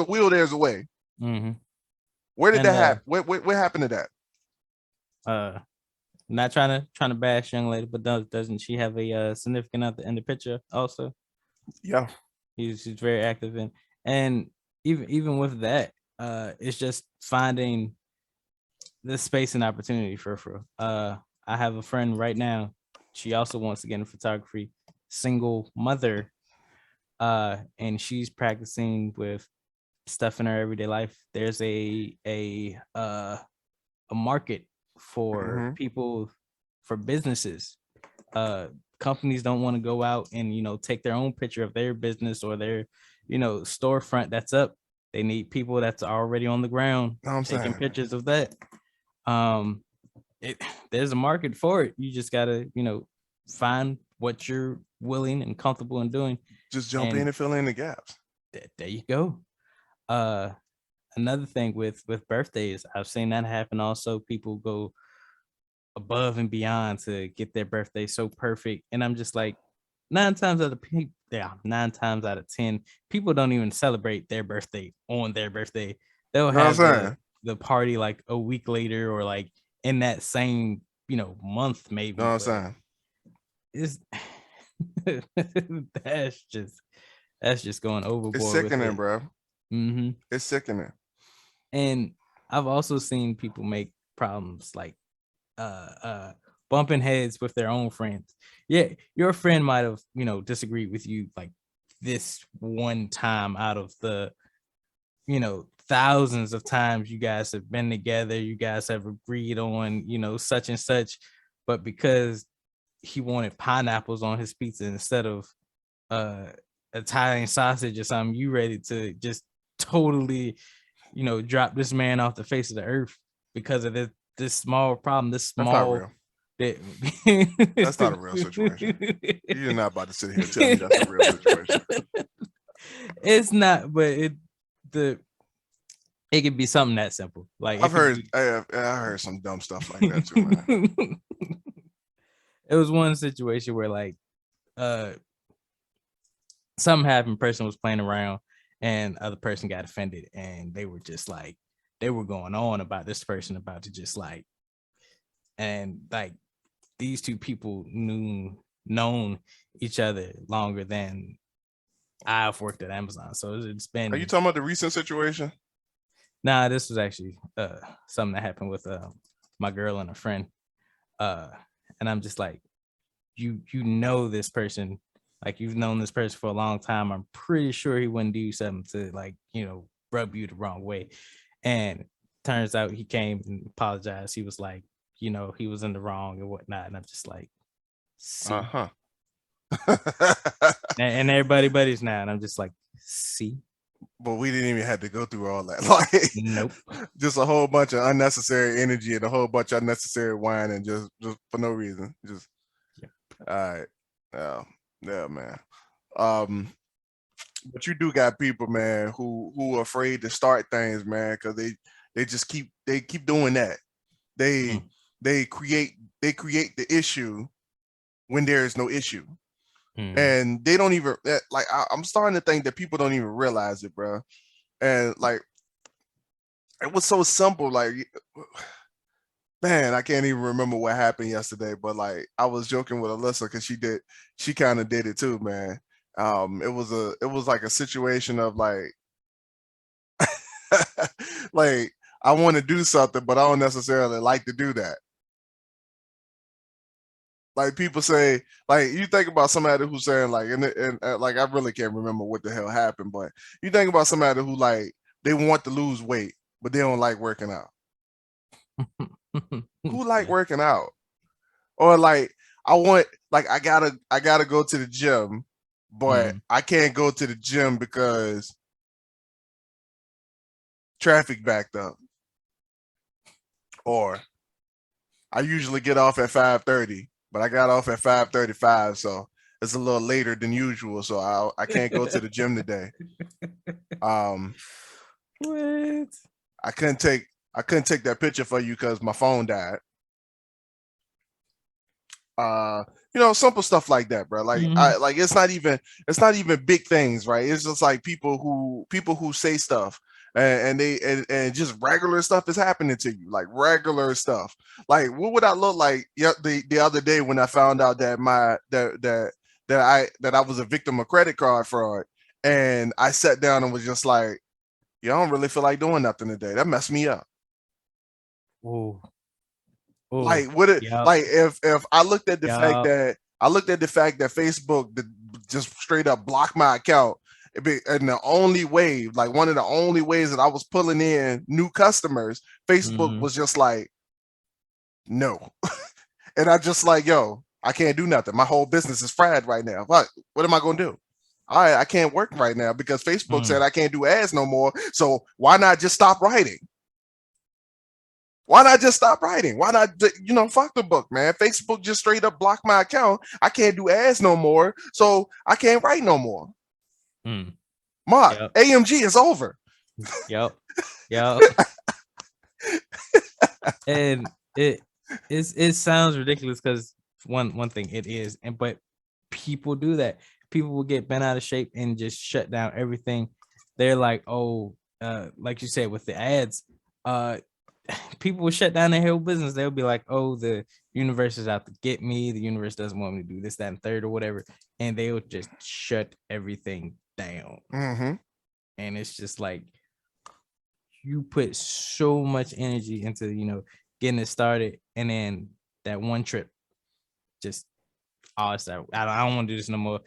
will, there's a way. Where did that happen? What happened to that? Not trying to bash young lady, but doesn't she have a significant other in the picture also? Yeah, she's very active and even with that, it's just finding the space and opportunity for I have a friend right now. She also wants to get into photography, single mother, and she's practicing with stuff in her everyday life. There's a market for people, for businesses. Companies don't want to go out and take their own picture of their business or their storefront that's up. They need people that's already on the ground taking pictures of that. Um, there's a market for it. You just gotta, find what you're willing and comfortable in doing. Just jump in And and fill in the gaps. there you go. Uh, Another thing with birthdays, I've seen that happen. Also, people go above and beyond to get their birthday so perfect, and I'm just like, 9 times out of 10, people don't even celebrate their birthday on their birthday. They'll You know what I'm have the saying? the party like a week later or like in that same month You know maybe, what I'm but saying? it's that's just that's just going It's overboard with sickening, it. bro. Hmm. It's sickening. And I've also seen people make problems like uh uh bumping heads with their own friends. Yeah, your friend might have, disagreed with you like this one time out of the, thousands of times you guys have been together, you guys have agreed on, such and such, but because he wanted pineapples on his pizza instead of uh Italian sausage or something, you ready to just totally, drop this man off the face of the earth because of this small problem, this That's not small real. that That's not a real situation. You're not about to sit here and tell me that's a real situation. It's not, but it could be something that simple. Like I've it could heard be. I heard some dumb stuff like that too, man. It was one situation where like uh something happened, person was playing around and other person got offended and they were just like they were going on about this person about to just like, and like these two people known each other longer than I've worked at Amazon. So it's Are you been. talking about the recent situation? Nah, this was actually something that happened with my girl and a friend. Uh and I'm just like, you know this person, like you've known this person for a long time. I'm pretty sure he wouldn't do something to like, rub you the wrong way. And turns out he came and apologized. He was like, he was in the wrong and whatnot. And I'm just like, see. Uh-huh. And everybody buddies now. And I'm just like, see. But we didn't even have to go through all that. Like Nope. just a whole bunch of unnecessary energy and a whole bunch of unnecessary wine and just for no reason. Just Yep. all right. Yeah, man. Um, but you do got people, man, who are afraid to start things, man, because they just keep doing that. They Mm. they create the issue when there is no issue. Mm. And they don't even like I'm starting to think that people don't even realize it, bro. And like it was so simple, like man, I can't even remember what happened yesterday, but like I was joking with Alyssa because she kind of did it too, man. It was like a situation of like like I want to do something, but I don't necessarily like to do that. Like people say, like you think about somebody who's saying like, and like I really can't remember what the hell happened, but you think about somebody who like they want to lose weight, but they don't like working out. Who like working out? Or like I gotta go to the gym, but I can't go to the gym because traffic backed up. Or I usually get off at 5:30, but I got off at 5:35, so it's a little later than usual. So I can't go to the gym today. What? I couldn't take that picture for you because my phone died. Simple stuff like that, bro. Like it's not even big things, right? It's just like people who say stuff and just regular stuff is happening to you, like regular stuff. Like what would I look like the other day when I found out that I was a victim of credit card fraud, and I sat down and was just like, yeah, I don't really feel like doing nothing today. That messed me up. Oh. Like what it Yep. like if I looked at the fact Yep. that Facebook just straight up blocked my account, and the only way, like one of the only ways that I was pulling in new customers, Facebook was just like, no. And I just like, yo, I can't do nothing. My whole business is fried right now. What am I gonna do? I can't work right now because Facebook said I can't do ads no more. So why not just stop writing? Why not just stop writing? Why not, fuck the book, man? Facebook just straight up blocked my account. I can't do ads no more, so I can't write no more. Mark, Yep. AMG is over. Yep. And it sounds ridiculous because one thing it is, but people do that. People will get bent out of shape and just shut down everything. They're like, oh, like you said with the ads, people will shut down their whole business. They'll be like, oh, the universe is out to get me. The universe doesn't want me to do this, that, and third, or whatever, and they will just shut everything down. And it's just like, you put so much energy into getting it started, and then that one trip just I don't want to do this no more.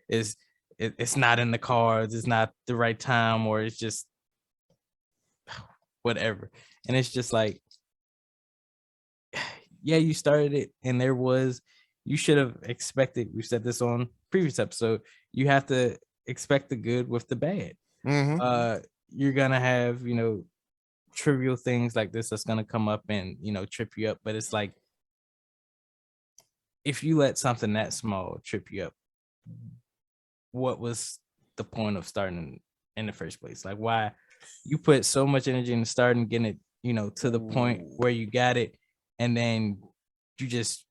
It's not in the cards, it's not the right time, or it's just whatever. And it's just like, yeah, you started it, and you should have expected, we said this on previous episode, you have to expect the good with the bad. You're gonna have trivial things like this that's gonna come up and trip you up, but it's like, if you let something that small trip you up, what was the point of starting in the first place? Like, why you put so much energy into starting, getting it to the point where you got it, and then you just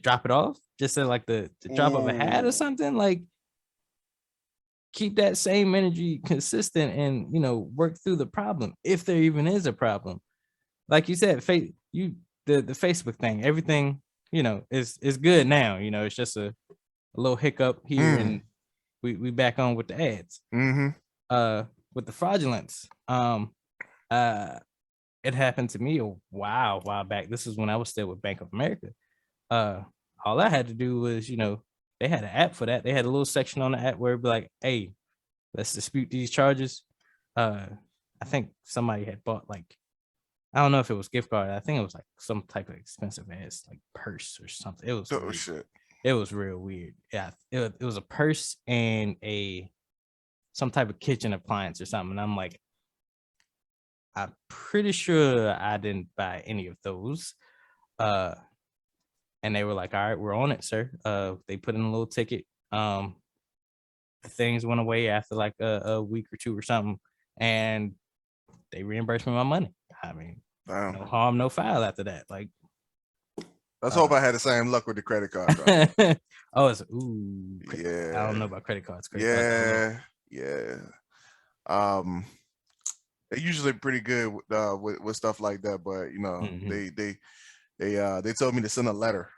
drop it off, just like the drop of a hat or something. Like, keep that same energy consistent and work through the problem, if there even is a problem. Like you said, the Facebook thing, everything is good now. It's just a little hiccup here, and we back on with the ads. With the fraudulence, it happened to me a while back. This is when I was still with Bank of America. All I had to do was, they had an app for that. They had a little section on the app where it'd be like, hey, let's dispute these charges. I think somebody had bought, like, I don't know if it was gift card. I think it was like some type of expensive ass like purse or something. It was shit. It was real weird. Yeah, it was a purse and some type of kitchen appliance or something. And I'm like, I'm pretty sure I didn't buy any of those. And they were like, all right, we're on it, sir. They put in a little ticket. The things went away after like a week or two or something, and they reimbursed me my money. I mean, no harm, no foul after that. Like, let's hope I had the same luck with the credit card. Oh, yeah. I don't know about credit cards. Yeah. They're usually pretty good with stuff like that, but they told me to send a letter.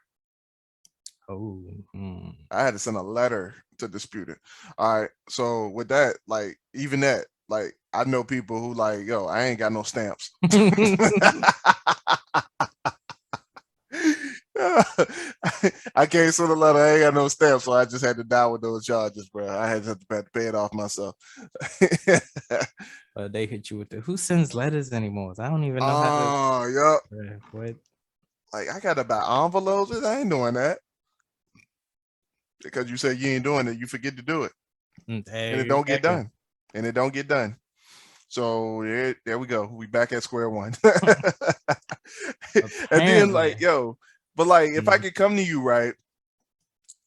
I had to send a letter to dispute it. All right, so with that, like, even that, like, I know people who like, yo, I ain't got no stamps. I can't send a letter. I ain't got no stamps, so I just had to die with those charges, bro. I had to pay it off myself. They hit you with who sends letters anymore? I don't even know how to. Yep. What? Like, I gotta buy envelopes. I ain't doing that. Because you said you ain't doing it, you forget to do it, and it don't get done. So there we go. We back at square one. And then, like, yo, but like, if I could come to you, right,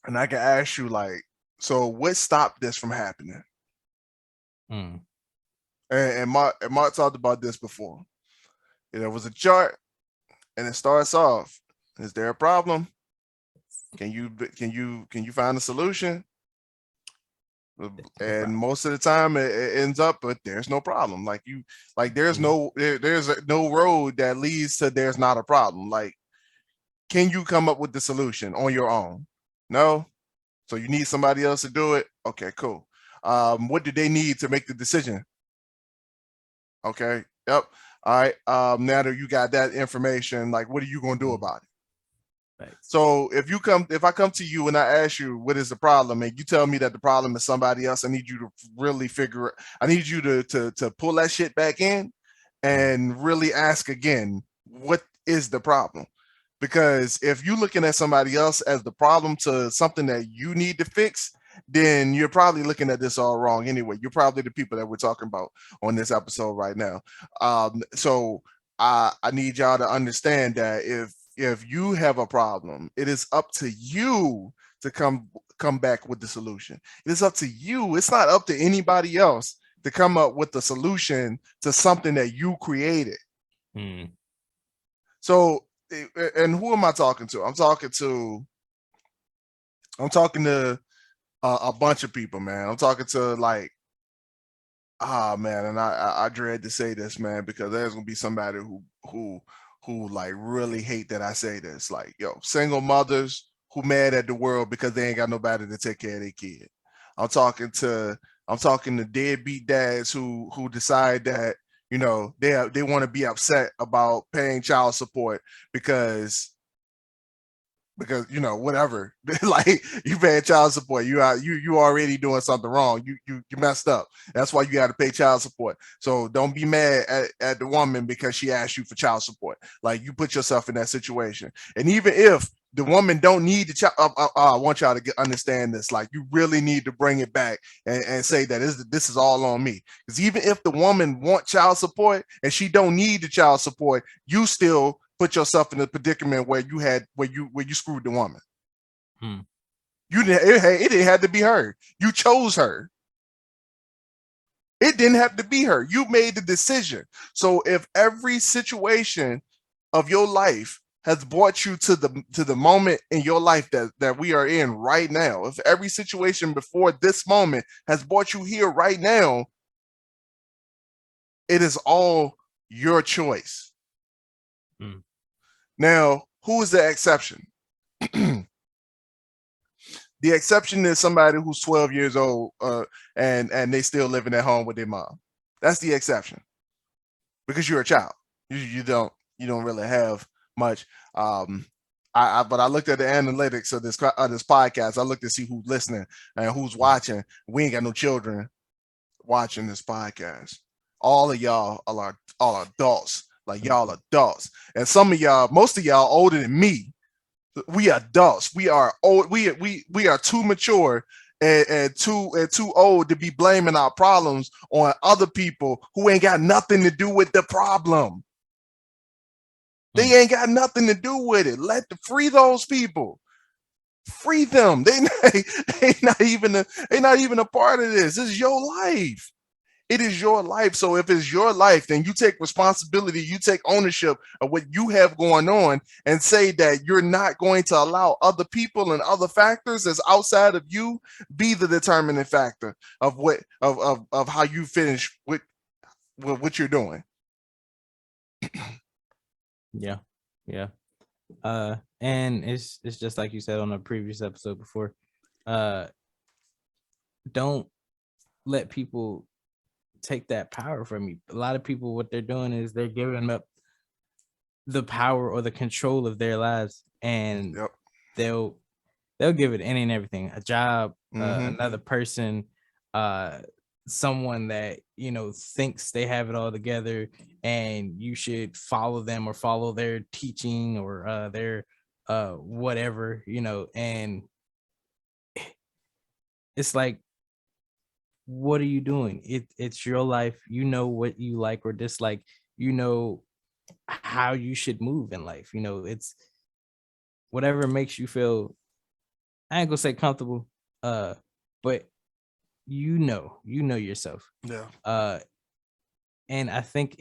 and I could ask you, like, so what stopped this from happening? And Mark talked about this before. There was a chart, and it starts off, is there a problem? Can you find a solution? And most of the time it ends up, but there's no problem. Like, there's no road that leads to there's not a problem. Like, can you come up with the solution on your own? No. So you need somebody else to do it. Okay, cool. What do they need to make the decision? Okay. Yep. All right. Now that you got that information, like, what are you going to do about it? Right. So if I come to you and I ask you what is the problem, and you tell me that the problem is somebody else, I need you to really figure it. I need you to pull that shit back in and really ask again, what is the problem? Because if you're looking at somebody else as the problem to something that you need to fix, then you're probably looking at this all wrong anyway. You're probably the people that we're talking about on this episode right now. So I need y'all to understand that if you have a problem, it is up to you to come back with the solution. It is up to you. It's not up to anybody else to come up with the solution to something that you created. So, and who am I talking to? I'm talking to a bunch of people, man. I'm talking to like, man, and I dread to say this, man, because there's gonna be somebody who like really hate that I say this. Like, yo, single mothers who mad at the world because they ain't got nobody to take care of their kid. I'm talking to deadbeat dads who decide that, you know, they want to be upset about paying child support because you know, whatever, like you paying child support, you already doing something wrong. You messed up. That's why you got to pay child support. So don't be mad at the woman because she asked you for child support. Like, you put yourself in that situation. And even if the woman don't need the child, I want y'all to understand this. Like, you really need to bring it back and say that this is all on me. Because even if the woman want child support and she don't need the child support, you still put yourself in a predicament where you screwed the woman. You didn't. It didn't have to be her. You chose her. It didn't have to be her. You made the decision. So if every situation of your life has brought you to the moment in your life that we are in right now, if every situation before this moment has brought you here right now, it is all your choice. Now, who is the exception? The exception is somebody who's 12 years old and they still living at home with their mom. That's the exception, because you're a child. You don't really have much. But I looked at the analytics of this podcast. I looked to see who's listening and who's watching. We ain't got no children watching this podcast. All of y'all are adults. Like, y'all adults, and some of y'all, most of y'all older than me. We are adults. We are old. We are too mature and too old to be blaming our problems on other people who ain't got nothing to do with the problem. They ain't got nothing to do with it. Free those people. Free them. They not even a part of this. This is your life. It is your life. So if it's your life, then you take responsibility, you take ownership of what you have going on, and say that you're not going to allow other people and other factors that's outside of you be the determining factor of how you finish with what you're doing. Yeah. And it's just like you said on a previous episode before. Don't let people take that power from you. A lot of people, what they're doing is they're giving up the power or the control of their lives, and they'll give it any and everything, a job, another person, someone that, you know, thinks they have it all together, and you should follow them or follow their teaching or their whatever, you know. And it's like, what are you doing? It's your life. You know what you like or dislike. You know how you should move in life. You know, it's whatever makes you feel, I ain't gonna say comfortable, but you know yourself. Yeah. And I think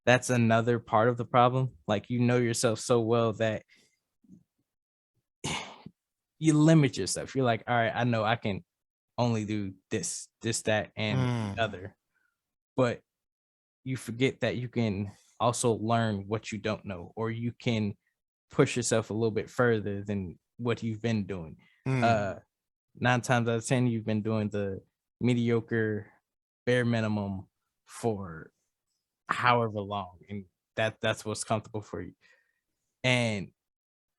that's another part of the problem. Like, you know yourself so well that you limit yourself. You're like, all right, I know I can only do this, that, and the other. But you forget that you can also learn what you don't know, or you can push yourself a little bit further than what you've been doing. 9 times out of 10, you've been doing the mediocre, bare minimum for however long, and that's what's comfortable for you. And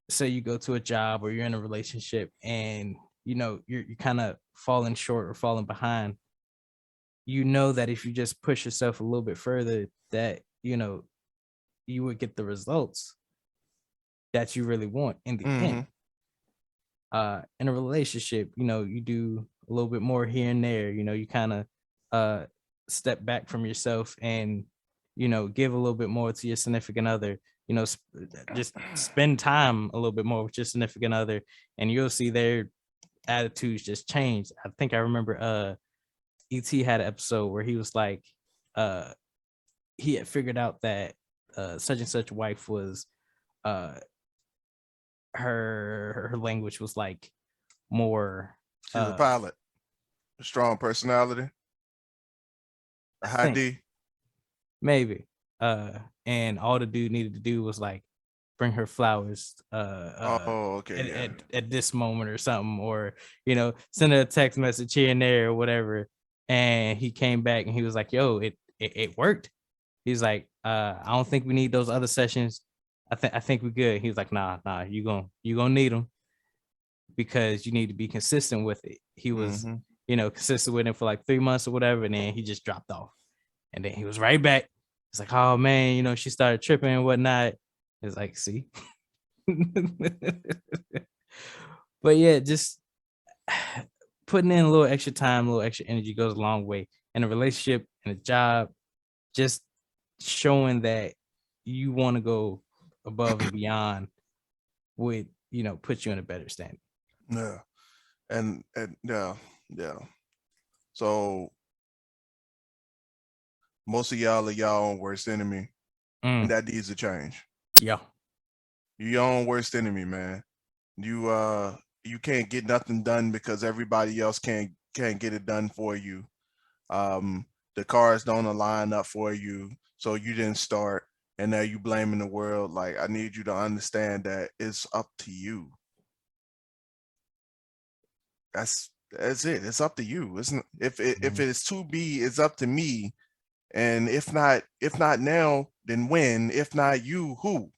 so you go to a job or you're in a relationship, and you know you're kind of falling short or falling behind. You know that if you just push yourself a little bit further, that, you know, you would get the results that you really want in the end. In a relationship, you know, you do a little bit more here and there. You know, you kind of step back from yourself, and give a little bit more to your significant other, just spend time a little bit more with your significant other, and you'll see their attitudes just change. I think I remember ET had an episode where he was like, he had figured out that such and such wife was uh her language was like more She's a pilot, a strong personality, a high D. Maybe. And all the dude needed to do was like bring her flowers Okay, yeah. at this moment or something, or send her a text message here and there or whatever. And he came back and he was like, yo, it worked. He's like, I don't think we need those other sessions. I think we're good. He was like, nah, you gonna need them, because you need to be consistent with it. He was, consistent with it for like 3 months or whatever, and then he just dropped off. And then he was right back. It's like, oh man, she started tripping and whatnot. It's like, see. But yeah, just putting in a little extra time, a little extra energy goes a long way. In a relationship, in a job, just showing that you want to go above and beyond would, put you in a better standing. Yeah. And yeah. So most of y'all are y'all own worst enemy. And that needs to change. Yeah. You your own worst enemy, man. You can't get nothing done because everybody else can't get it done for you. The cars don't align up for you, so you didn't start, and now you blaming the world. Like, I need you to understand that it's up to you. That's it. It's up to you. Isn't if it is to be, it's up to me. And if not now, then when? If not you, who?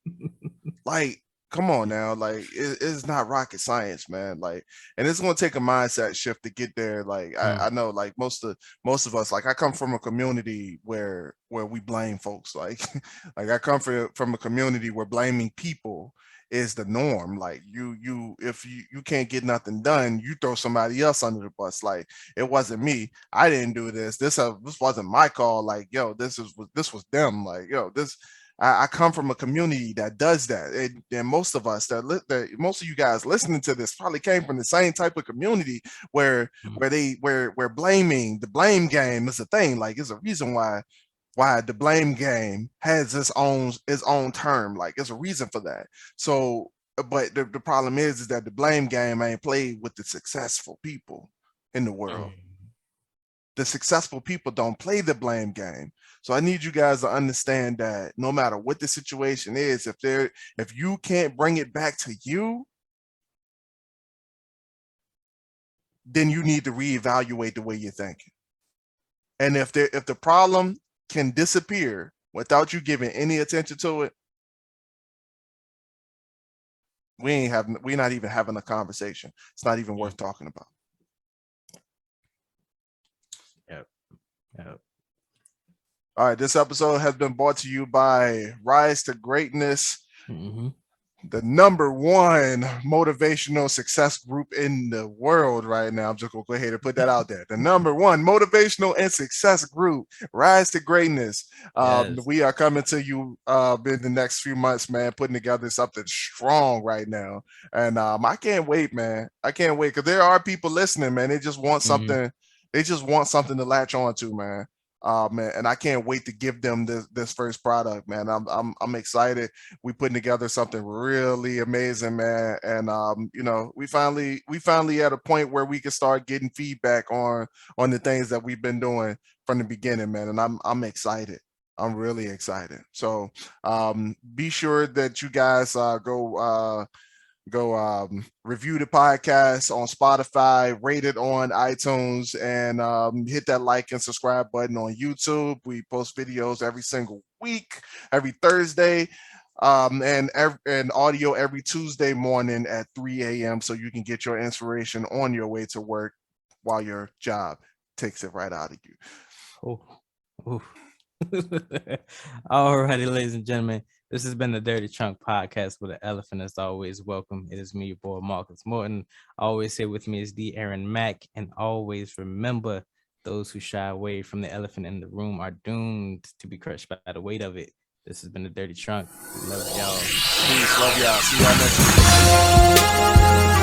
Like, come on now. Like, it's not rocket science, man. Like, and it's gonna take a mindset shift to get there. Like, I know, like most of us, like I come from a community where we blame folks. Like, like I come from a community where blaming people is the norm. Like, if you can't get nothing done, you throw somebody else under the bus. Like, it wasn't me. I didn't do this. This wasn't my call. Like, yo, this was them. Like, yo, this. I come from a community that does that, and most of us most of you guys listening to this probably came from the same type of community where blaming, the blame game is a thing. Like, it's a reason why the blame game has its own term. Like, there's a reason for that. So, but the problem is that the blame game ain't played with the successful people in the world. The successful people don't play the blame game. So I need you guys to understand that no matter what the situation is, if you can't bring it back to you, then you need to reevaluate the way you're thinking. And if the problem can disappear without you giving any attention to it, we're not even having a conversation. It's not even worth talking about. Yep. All right, this episode has been brought to you by Rise to Greatness, the #1 motivational success group in the world right now. I'm just gonna go ahead and put that out there. The #1 motivational and success group, Rise to Greatness. Yes. We are coming to you in the next few months, man, putting together something strong right now. And I can't wait, man. I can't wait, because there are people listening, man. They just want something. They just want something to latch on to, man. Man, and I can't wait to give them this first product, man. I'm excited. We putting together something really amazing, man. And we finally at a point where we can start getting feedback on the things that we've been doing from the beginning, man. And I'm excited. I'm really excited. So be sure that you guys go review the podcast on Spotify, rate it on iTunes, and hit that like and subscribe button on YouTube. We post videos every single week, every Thursday, and audio every Tuesday morning at 3 a.m. so you can get your inspiration on your way to work while your job takes it right out of you. All righty, ladies and gentlemen. This has been the Dirty Trunk Podcast with an elephant as always. Welcome. It is me, your boy, Marcus Morton. Always here with me is D. Aaron Mack. And always remember, Those who shy away from the elephant in the room are doomed to be crushed by the weight of it. This has been the Dirty Trunk. We love y'all. Peace. Love y'all. See y'all next week.